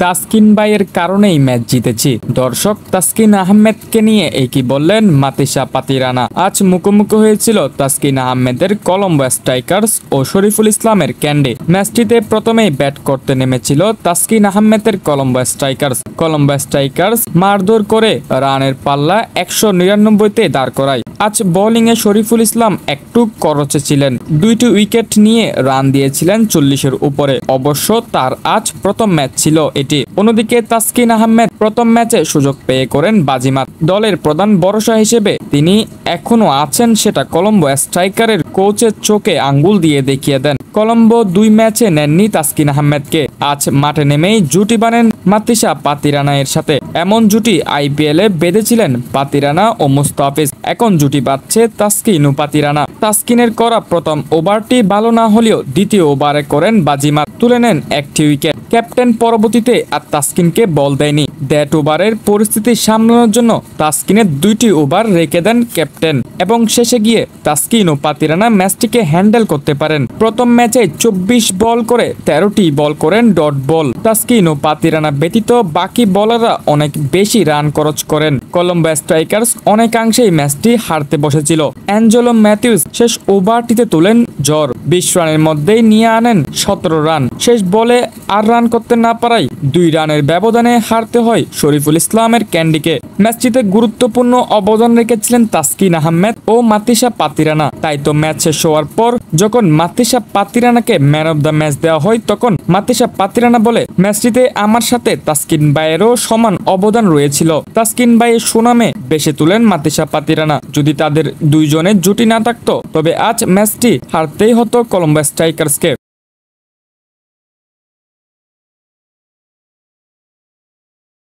তাসকিন ভাইয়ের কারণেই ম্যাচ জিতেছি। দর্শক, তাসকিন আহমেদকে নিয়ে কি বললেন মাতিসা পাতিরানা। আজ মুখোমুখি হয়েছিল তাসকিন আহমেদের কলম্বো স্ট্রাইকার্স ও শরীফুল ইসলামের ক্যান্ডি। ম্যাচটিতে প্রথমেই ব্যাট করতে নেমেছিল তাসকিন আহমেদের কলম্বো স্ট্রাইকার্স মারধর করে রানের পাল্লা 199-তে দাঁড় করায়। আজ বোলিংয়ে শরীফুল ইসলাম একটু করচে ছিলেন, 2টি উইকেট নিয়ে রান দিয়েছিলেন 40-এর উপরে। অবশ্য তার আজ প্রথম ম্যাচ ছিল এটি। অন্যদিকে তাসকিন আহমেদ প্রথম ম্যাচে সুযোগ পেয়ে করেন বাজিমাত। দলের প্রধান ভরসা হিসেবে তিনি এখনো আছেন সেটা কলম্বো স্ট্রাইকারের কোচের চোখে আঙ্গুল দিয়ে দেখিয়ে দেন। কলম্বো 2 ম্যাচে নেননি তাসকিন আহমেদকে। আজ মাঠে নেমেই জুটি বানেন মাতিসা পাতিরানা এর সাথে। এমন জুটি আইপিএলে বেঁধেছিলেন পাতিরানা ও মুস্তাফিজ। এখন জুটি বাঁধছে তাসকিন ও পাতিরানা। তাসকিনের করা প্রথম ওভারটি ভালো না হলেও দ্বিতীয় ওভারে করেন বাজিমাত, তুলে নেন একটি উইকেট। ক্যাপ্টেন পরবর্তীতে আর তাসকিনকে বল দেয়নি। ডেথ ওভারের পরিস্থিতি সামলানোর জন্য তাসকিনের 2টি ওভার রেখে দেন ক্যাপ্টেন এবং শেষে গিয়ে তাসকিন ও পাতিরানা ম্যাচটিকে হ্যান্ডেল করতে পারেন। প্রথম ম্যাচে 24 বল করে 13টি বল করেন ডট বল। তাসকিন ও পাতিরানা ব্যতীত বাকি বোলাররা অনেক বেশি রান খরচ করেন। কলম্বো স্ট্রাইকার্স অনেকাংশেই ম্যাচটি হারতে বসেছিল। অ্যাঞ্জেলো ম্যাথিউস শেষ ওভারটিতে তুলেন জ্বর, 20 রানের মধ্যেই নিয়ে আনেন 17 রান। শেষ বলে আর রান করতে না পারায় 2 রানের ব্যবধানে হারতে হয় শরীফুল ইসলামের ক্যান্ডিকে। ম্যাচটিতে গুরুত্বপূর্ণ অবদান রেখেছিলেন তাসকিন আহমেদ ও মাতিসা পাতিরানা। তাই তো ম্যাচ শেষ হওয়ার পর যখন মাতিসা পাতিরানাকে ম্যান অব দ্য ম্যাচ দেওয়া হয়, তখন মাতিসা পাতিরানা বলে, ম্যাচটিতে আমার সাথে তাসকিন ভাইয়েরও সমান অবদান রয়েছিল। তাসকিন ভাইয়ের সুনামে বেশে তুলেন মাতিসা পাতিরানা। যদি তাদের 2 জনের জুটি না থাকতো তবে আজ ম্যাচটি হারতেই হতো কলম্বো স্ট্রাইকার্সকে।